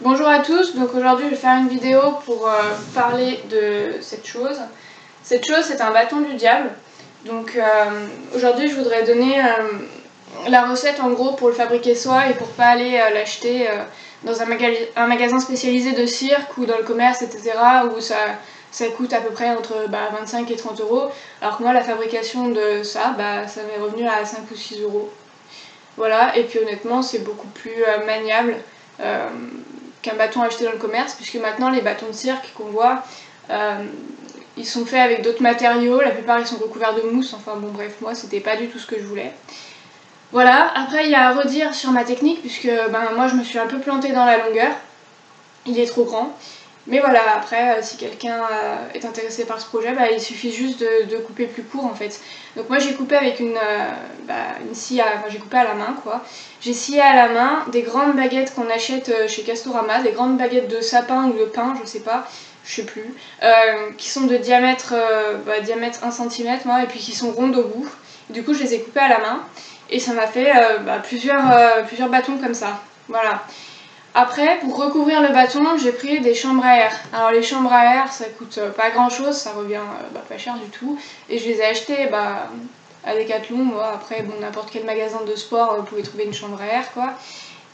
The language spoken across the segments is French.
Bonjour à tous, donc aujourd'hui je vais faire une vidéo pour parler de cette chose. Cette chose c'est un bâton du diable. Donc aujourd'hui je voudrais donner la recette en gros pour le fabriquer soi et pour pas aller l'acheter dans un magasin spécialisé de cirque ou dans le commerce etc. où ça coûte à peu près entre 25 et 30 euros. Alors que moi la fabrication de ça, ça m'est revenu à 5 ou 6 euros. Voilà, et puis honnêtement c'est beaucoup plus maniable qu'un bâton acheté dans le commerce, puisque maintenant les bâtons de cirque qu'on voit, ils sont faits avec d'autres matériaux, la plupart ils sont recouverts de mousse, enfin bon bref, moi c'était pas du tout ce que je voulais. Voilà, après il y a à redire sur ma technique, puisque moi je me suis un peu plantée dans la longueur, il est trop grand. Mais voilà, après, si quelqu'un est intéressé par ce projet, il suffit juste de couper plus court en fait. Donc moi j'ai coupé avec une scie, j'ai coupé à la main quoi. J'ai scié à la main des grandes baguettes qu'on achète chez Castorama, des grandes baguettes de sapin ou de pin, je sais pas, je sais plus, qui sont de diamètre 1 cm moi, et puis qui sont rondes au bout. Du coup je les ai coupées à la main et ça m'a fait plusieurs bâtons comme ça, voilà. Après, pour recouvrir le bâton, j'ai pris des chambres à air. Alors les chambres à air, ça coûte pas grand chose, ça revient pas cher du tout. Et je les ai achetées à Decathlon. Moi, après, bon, n'importe quel magasin de sport, vous pouvez trouver une chambre à air, quoi.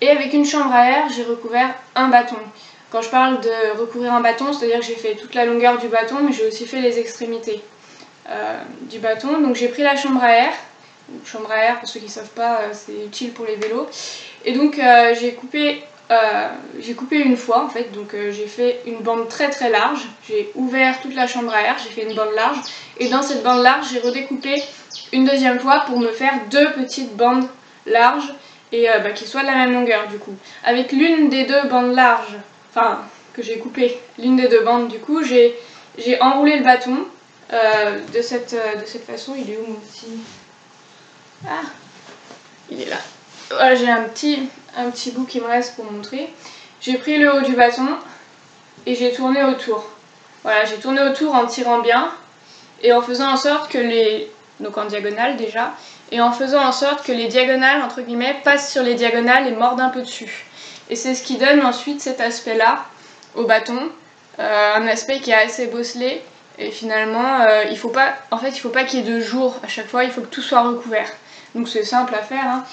Et avec une chambre à air, j'ai recouvert un bâton. Quand je parle de recouvrir un bâton, c'est-à-dire que j'ai fait toute la longueur du bâton, mais j'ai aussi fait les extrémités du bâton. Donc j'ai pris la chambre à air. Chambre à air, pour ceux qui ne savent pas, c'est utile pour les vélos. Et donc j'ai coupé une fois en fait, donc j'ai fait une bande très très large, j'ai ouvert toute la chambre à air, j'ai fait une bande large, et dans cette bande large j'ai redécoupé une deuxième fois pour me faire deux petites bandes larges et qui soient de la même longueur du coup. Avec l'une des deux bandes larges, que j'ai coupé, l'une des deux bandes du coup, j'ai enroulé le bâton de cette façon. Il est où mon petit... Ah, il est là. Voilà, j'ai un petit bout qui me reste pour montrer. J'ai pris le haut du bâton et j'ai tourné autour. Voilà, j'ai tourné autour en tirant bien et en faisant en sorte que donc en diagonale déjà, et en faisant en sorte que les diagonales, entre guillemets, passent sur les diagonales et mordent un peu dessus. Et c'est ce qui donne ensuite cet aspect-là au bâton, un aspect qui est assez bosselé. Et finalement, il faut pas qu'il y ait de jour à chaque fois, il faut que tout soit recouvert. Donc c'est simple à faire, hein.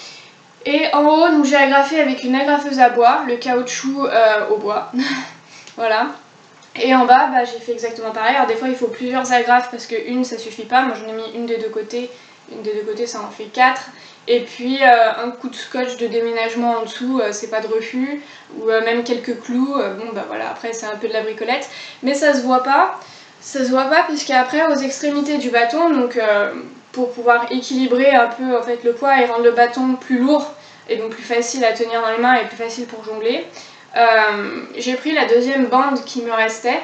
Et en haut, j'ai agrafé avec une agrafeuse à bois, le caoutchouc au bois. Voilà. Et en bas, j'ai fait exactement pareil. Alors des fois, il faut plusieurs agrafes parce qu'une, ça suffit pas. Moi, j'en ai mis une des deux côtés. Une des deux côtés, ça en fait 4. Et puis, un coup de scotch de déménagement en dessous, c'est pas de refus. Ou même quelques clous. Voilà, après, c'est un peu de la bricolette. Mais ça se voit pas. Ça se voit pas puisqu'après, aux extrémités du bâton, donc... pour pouvoir équilibrer un peu en fait le poids et rendre le bâton plus lourd et donc plus facile à tenir dans les mains et plus facile pour jongler. J'ai pris la deuxième bande qui me restait,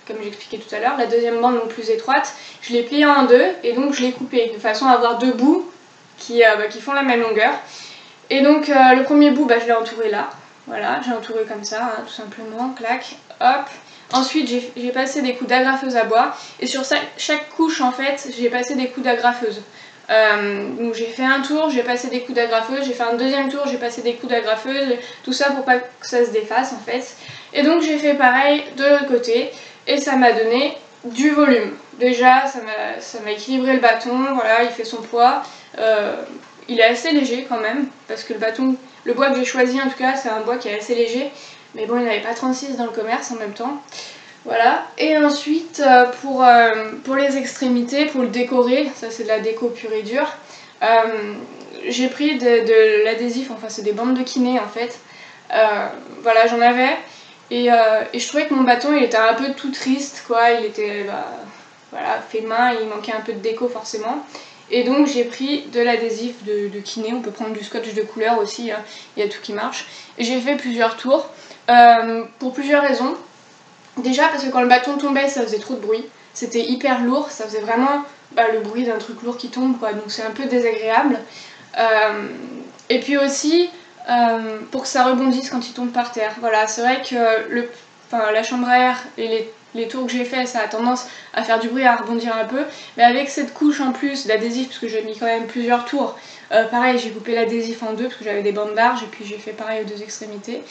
comme j'expliquais tout à l'heure, la deuxième bande donc plus étroite, je l'ai pliée en deux et donc je l'ai coupée de façon à avoir deux bouts qui font la même longueur. Et donc le premier bout, je l'ai entouré là, voilà, j'ai entouré comme ça, hein, tout simplement, clac, hop. Ensuite j'ai passé des coups d'agrafeuse à bois et sur chaque couche en fait j'ai passé des coups d'agrafeuse. Donc j'ai fait un tour, j'ai passé des coups d'agrafeuse, j'ai fait un deuxième tour, j'ai passé des coups d'agrafeuse, tout ça pour pas que ça se défasse en fait. Et donc j'ai fait pareil de l'autre côté et ça m'a donné du volume. Déjà ça m'a équilibré le bâton, voilà, il fait son poids. Il est assez léger quand même parce que le bois que j'ai choisi en tout cas c'est un bois qui est assez léger. Mais bon, il n'y avait pas 36 dans le commerce en même temps. Voilà. Et ensuite, pour les extrémités, pour le décorer, ça c'est de la déco pure et dure, j'ai pris de l'adhésif, enfin c'est des bandes de kiné en fait. Voilà, j'en avais. Et je trouvais que mon bâton il était un peu tout triste, quoi. Il était voilà, fait main, il manquait un peu de déco forcément. Et donc j'ai pris de l'adhésif de kiné, on peut prendre du scotch de couleur aussi, hein. Il y a tout qui marche. Et j'ai fait plusieurs tours. Pour plusieurs raisons. Déjà parce que quand le bâton tombait ça faisait trop de bruit, c'était hyper lourd, ça faisait vraiment le bruit d'un truc lourd qui tombe quoi, donc c'est un peu désagréable. Et puis aussi pour que ça rebondisse quand il tombe par terre. Voilà, c'est vrai que la chambre à air et les tours que j'ai fait ça a tendance à faire du bruit, à rebondir un peu, mais avec cette couche en plus d'adhésif, parce que j'ai mis quand même plusieurs tours, pareil j'ai coupé l'adhésif en deux parce que j'avais des bandes larges et puis j'ai fait pareil aux deux extrémités.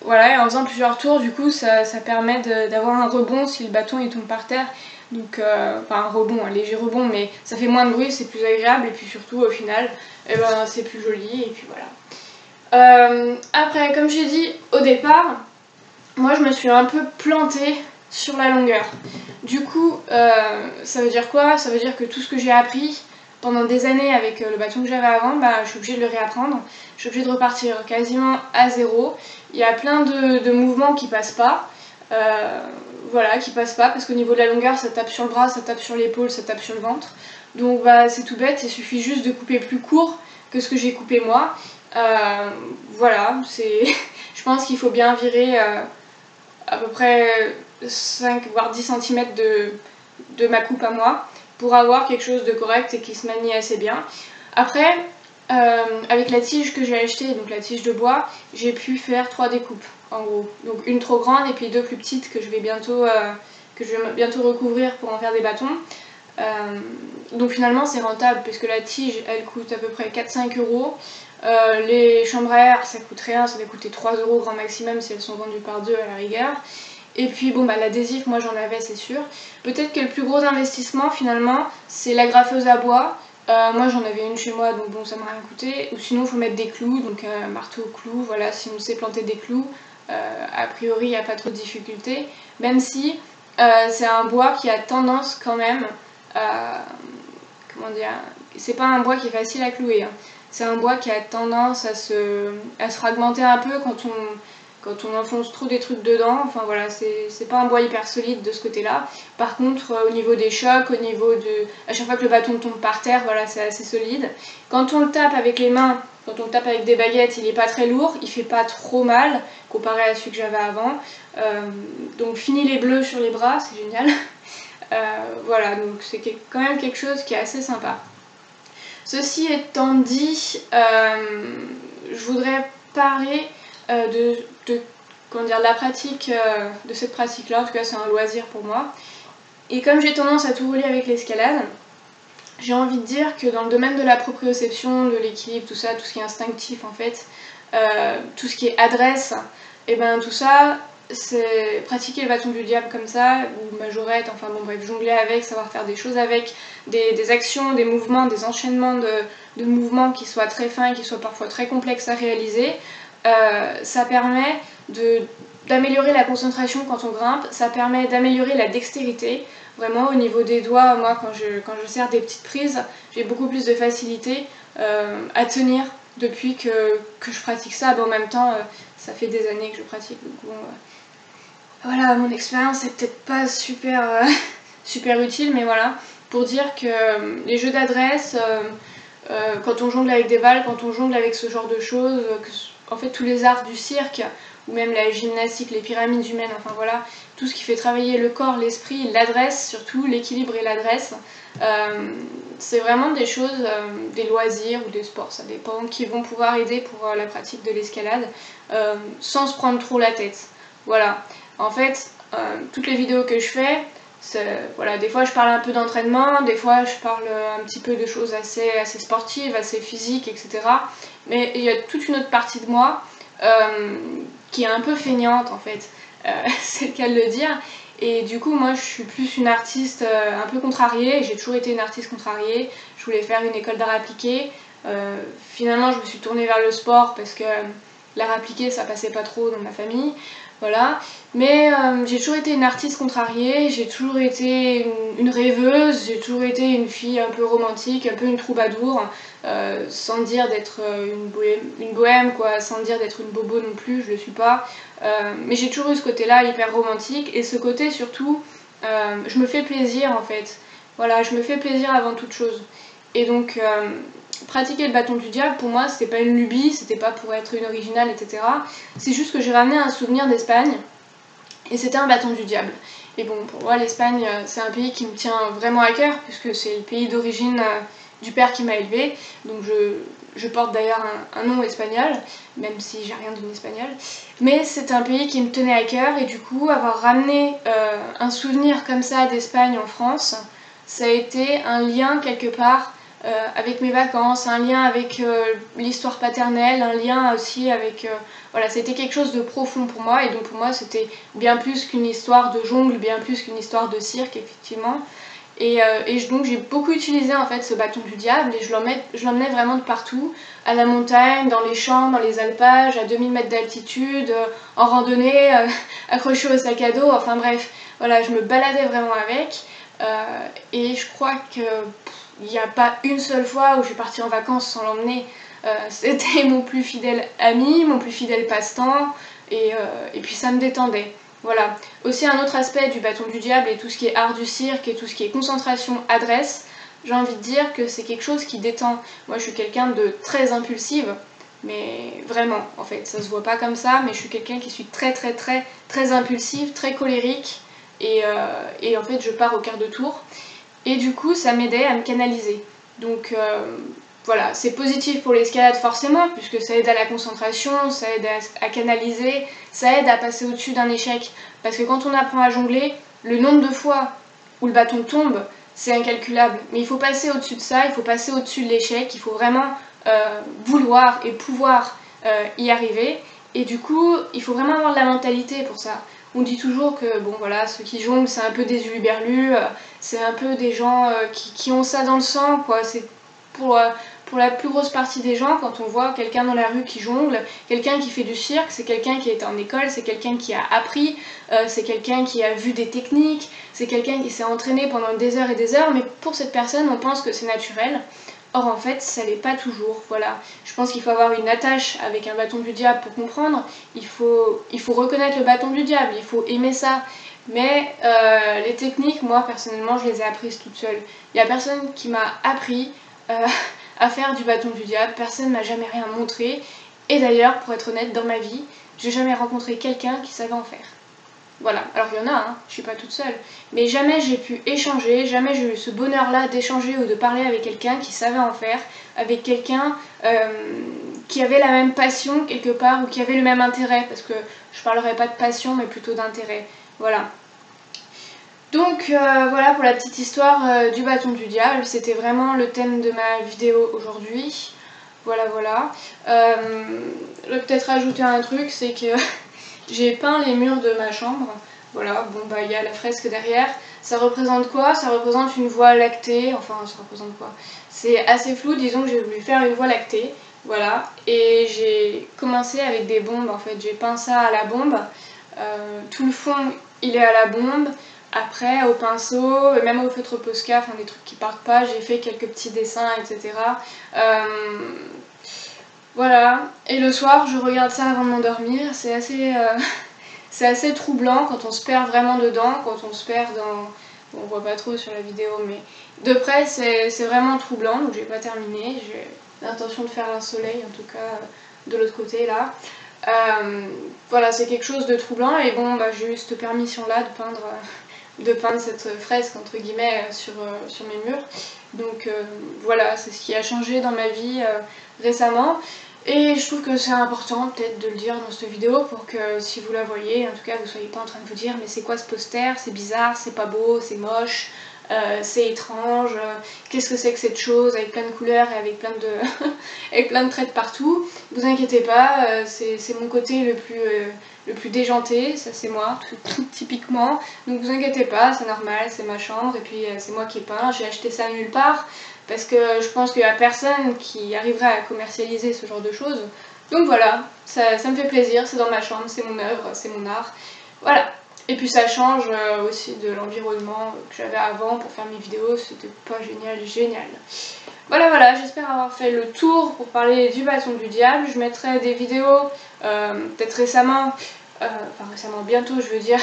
voilà, et en faisant plusieurs tours, du coup, ça permet d'avoir un rebond si le bâton il tombe par terre. Donc, enfin un rebond, un léger rebond, mais ça fait moins de bruit, c'est plus agréable, et puis surtout au final, eh ben, c'est plus joli, et puis voilà. Après, comme j'ai dit au départ, moi je me suis un peu plantée sur la longueur. Du coup, ça veut dire quoi? Ça veut dire que tout ce que j'ai appris pendant des années avec le bâton que j'avais avant, bah, je suis obligée de le réapprendre. Je suis obligée de repartir quasiment à zéro. Il y a plein de mouvements qui passent pas. Voilà, qui passent pas parce qu'au niveau de la longueur, ça tape sur le bras, ça tape sur l'épaule, ça tape sur le ventre. Donc bah, c'est tout bête, il suffit juste de couper plus court que ce que j'ai coupé moi. Voilà, je pense qu'il faut bien virer à peu près 5 voire 10 cm de ma coupe à moi pour avoir quelque chose de correct et qui se manie assez bien. Après, avec la tige que j'ai achetée, donc la tige de bois, j'ai pu faire 3 découpes en gros. Donc une trop grande et puis 2 plus petites que je vais bientôt recouvrir pour en faire des bâtons. Donc finalement c'est rentable puisque la tige elle coûte à peu près 4-5 euros. Les chambres à air ça coûte rien, ça va coûter 3 euros grand maximum si elles sont vendues par deux à la rigueur. Et puis bon bah l'adhésif moi j'en avais c'est sûr. Peut-être que le plus gros investissement finalement c'est la graffeuse à bois. Moi j'en avais une chez moi donc bon ça m'a rien coûté. Ou sinon il faut mettre des clous, donc marteau clou, voilà si on sait planter des clous, a priori il n'y a pas trop de difficultés. Même si c'est un bois qui a tendance quand même comment dire, c'est pas un bois qui est facile à clouer, hein. C'est un bois qui a tendance à se fragmenter un peu quand on enfonce trop des trucs dedans. Enfin voilà, c'est pas un bois hyper solide de ce côté-là. Par contre, au niveau des chocs, au niveau de... à chaque fois que le bâton tombe par terre, voilà, c'est assez solide. Quand on le tape avec les mains, quand on le tape avec des baguettes, il est pas très lourd, il fait pas trop mal comparé à celui que j'avais avant. Donc fini les bleus sur les bras, c'est génial. Voilà, donc c'est quand même quelque chose qui est assez sympa. Ceci étant dit, je voudrais parler comment dire, de la pratique, de cette pratique-là. En tout cas, c'est un loisir pour moi. Et comme j'ai tendance à tout relier avec l'escalade, j'ai envie de dire que dans le domaine de la proprioception, de l'équilibre, tout ça, tout ce qui est instinctif en fait, tout ce qui est adresse, et ben tout ça, c'est pratiquer le bâton du diable comme ça, ou majorette, enfin bon bref, jongler avec, savoir faire des choses avec, des actions, des mouvements, des enchaînements de mouvements qui soient très fins, qui soient parfois très complexes à réaliser. Ça permet d'améliorer la concentration quand on grimpe, ça permet d'améliorer la dextérité. Vraiment au niveau des doigts, moi quand je serre des petites prises, j'ai beaucoup plus de facilité à tenir depuis que je pratique ça. En même temps, ça fait des années que je pratique, donc bon, voilà, mon expérience est peut-être pas super, super utile, mais voilà, pour dire que les jeux d'adresse, quand on jongle avec des balles, quand on jongle avec ce genre de choses, en fait tous les arts du cirque, ou même la gymnastique, les pyramides humaines, enfin voilà, tout ce qui fait travailler le corps, l'esprit, l'adresse, surtout l'équilibre et l'adresse, c'est vraiment des choses, des loisirs ou des sports, ça dépend, qui vont pouvoir aider pour la pratique de l'escalade, sans se prendre trop la tête. Voilà, en fait, toutes les vidéos que je fais, voilà, des fois je parle un peu d'entraînement, des fois je parle un petit peu de choses assez sportives, assez physiques, etc. Mais il y a toute une autre partie de moi qui est un peu feignante en fait, c'est le cas de le dire. Et du coup moi je suis plus une artiste un peu contrariée, j'ai toujours été une artiste contrariée, je voulais faire une école d'art appliqué. Finalement je me suis tournée vers le sport parce que l'art appliqué ça passait pas trop dans ma famille. Voilà. Mais j'ai toujours été une artiste contrariée, j'ai toujours été une rêveuse, j'ai toujours été une fille un peu romantique, un peu une troubadour, sans dire d'être une bohème, quoi, sans dire d'être une bobo non plus, je le suis pas. Mais j'ai toujours eu ce côté-là hyper romantique, et ce côté surtout, je me fais plaisir en fait. Voilà, je me fais plaisir avant toute chose. Et donc, pratiquer le bâton du diable, pour moi, c'était pas une lubie, c'était pas pour être une originale, etc. C'est juste que j'ai ramené un souvenir d'Espagne, et c'était un bâton du diable. Et bon, pour moi, l'Espagne, c'est un pays qui me tient vraiment à cœur, puisque c'est le pays d'origine du père qui m'a élevée. Donc je porte d'ailleurs un nom espagnol, même si j'ai rien d'une espagnole. Mais c'est un pays qui me tenait à cœur, et du coup, avoir ramené un souvenir comme ça d'Espagne en France, ça a été un lien quelque part avec mes vacances, un lien avec l'histoire paternelle, un lien aussi avec... voilà, c'était quelque chose de profond pour moi, et donc pour moi c'était bien plus qu'une histoire de jungle, bien plus qu'une histoire de cirque, effectivement. Donc j'ai beaucoup utilisé en fait ce bâton du diable, et je l'emmenais vraiment de partout, à la montagne, dans les champs, dans les alpages, à 2000 mètres d'altitude, en randonnée, accroché au sac à dos, enfin bref, voilà, je me baladais vraiment avec, et je crois que il n'y a pas une seule fois où je suis partie en vacances sans l'emmener. C'était mon plus fidèle ami, mon plus fidèle passe-temps, et puis ça me détendait. Voilà. Aussi un autre aspect du bâton du diable et tout ce qui est art du cirque et tout ce qui est concentration, adresse, j'ai envie de dire que c'est quelque chose qui détend. Moi je suis quelqu'un de très impulsive, mais vraiment en fait, ça se voit pas comme ça, mais je suis quelqu'un qui suis très impulsive, très colérique, et en fait je pars au quart de tour. Et du coup ça m'aidait à me canaliser. Donc voilà, c'est positif pour l'escalade forcément, puisque ça aide à la concentration, ça aide à canaliser, ça aide à passer au-dessus d'un échec. Parce que quand on apprend à jongler, le nombre de fois où le bâton tombe, c'est incalculable. Mais il faut passer au-dessus de ça, il faut passer au-dessus de l'échec, il faut vraiment vouloir et pouvoir y arriver. Et du coup, il faut vraiment avoir de la mentalité pour ça. On dit toujours que bon voilà, ceux qui jonglent c'est un peu des huluberlus, c'est un peu des gens qui ont ça dans le sang, quoi. C'est pour la plus grosse partie des gens, quand on voit quelqu'un dans la rue qui jongle, quelqu'un qui fait du cirque, c'est quelqu'un qui est en école, c'est quelqu'un qui a appris, c'est quelqu'un qui a vu des techniques, c'est quelqu'un qui s'est entraîné pendant des heures et des heures, mais pour cette personne on pense que c'est naturel. Or en fait ça l'est pas toujours, voilà. Je pense qu'il faut avoir une attache avec un bâton du diable pour comprendre, il faut reconnaître le bâton du diable, il faut aimer ça. Mais les techniques, moi personnellement je les ai apprises toute seule. Il n'y a personne qui m'a appris à faire du bâton du diable, personne m'a jamais rien montré. Et d'ailleurs, pour être honnête, dans ma vie, j'ai jamais rencontré quelqu'un qui savait en faire. Voilà, alors il y en a, hein, je suis pas toute seule, mais jamais j'ai pu échanger, jamais j'ai eu ce bonheur-là d'échanger ou de parler avec quelqu'un qui savait en faire, avec quelqu'un qui avait la même passion quelque part, ou qui avait le même intérêt, parce que je parlerai pas de passion, mais plutôt d'intérêt, voilà. Donc voilà pour la petite histoire du bâton du diable, c'était vraiment le thème de ma vidéo aujourd'hui. Voilà, voilà. Je vais peut-être rajouter un truc, c'est que j'ai peint les murs de ma chambre. Voilà, bon bah il y a la fresque derrière. Ça représente quoi? Ça représente une voie lactée, enfin ça représente quoi? C'est assez flou, disons que j'ai voulu faire une voie lactée. Voilà, et j'ai commencé avec des bombes en fait, j'ai peint ça à la bombe. Tout le fond il est à la bombe. Après, au pinceau, même au feutre Posca, enfin des trucs qui partent pas, j'ai fait quelques petits dessins, etc. Voilà, et le soir, je regarde ça avant de m'endormir, c'est assez troublant quand on se perd vraiment dedans, quand on se perd dans... Bon, on voit pas trop sur la vidéo, mais de près, c'est vraiment troublant, donc j'ai pas terminé, j'ai l'intention de faire un soleil, en tout cas, de l'autre côté, là. Voilà, c'est quelque chose de troublant, et bon, bah, j'ai eu cette permission-là de peindre cette fresque entre guillemets sur mes murs. Donc voilà, c'est ce qui a changé dans ma vie récemment. Et je trouve que c'est important peut-être de le dire dans cette vidéo pour que si vous la voyez, en tout cas vous soyez pas en train de vous dire mais c'est quoi ce poster, c'est bizarre, c'est pas beau, c'est moche, c'est étrange, qu'est-ce que c'est que cette chose avec plein de couleurs et avec avec plein de traits de partout. Vous inquiétez pas, c'est mon côté le plus déjanté, ça c'est moi, tout typiquement. Donc vous inquiétez pas, c'est normal, c'est ma chambre et puis c'est moi qui ai peint, j'ai acheté ça nulle part parce que je pense qu'il n'y a personne qui arriverait à commercialiser ce genre de choses. Donc voilà, ça me fait plaisir, c'est dans ma chambre, c'est mon œuvre, c'est mon art. Voilà. Et puis ça change aussi de l'environnement que j'avais avant pour faire mes vidéos, c'était pas génial. Voilà, voilà, j'espère avoir fait le tour pour parler du bâton du diable. Je mettrai des vidéos, peut-être récemment, enfin récemment, bientôt je veux dire,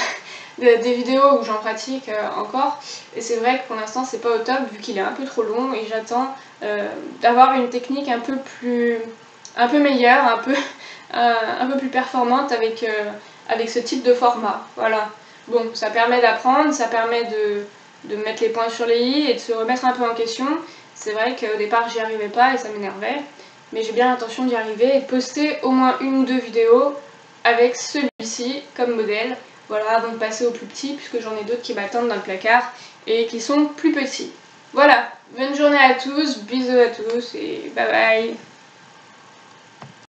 des vidéos où j'en pratique encore. Et c'est vrai que pour l'instant c'est pas au top vu qu'il est un peu trop long et j'attends d'avoir une technique un peu meilleure, un peu plus performante avec ce type de format. Voilà. Bon, ça permet d'apprendre, ça permet de mettre les points sur les i et de se remettre un peu en question. C'est vrai qu'au départ j'y arrivais pas et ça m'énervait, mais j'ai bien l'intention d'y arriver et de poster au moins une ou deux vidéos avec celui-ci comme modèle. Voilà, avant de passer au plus petit, puisque j'en ai d'autres qui m'attendent dans le placard et qui sont plus petits. Voilà, bonne journée à tous, bisous à tous et bye bye.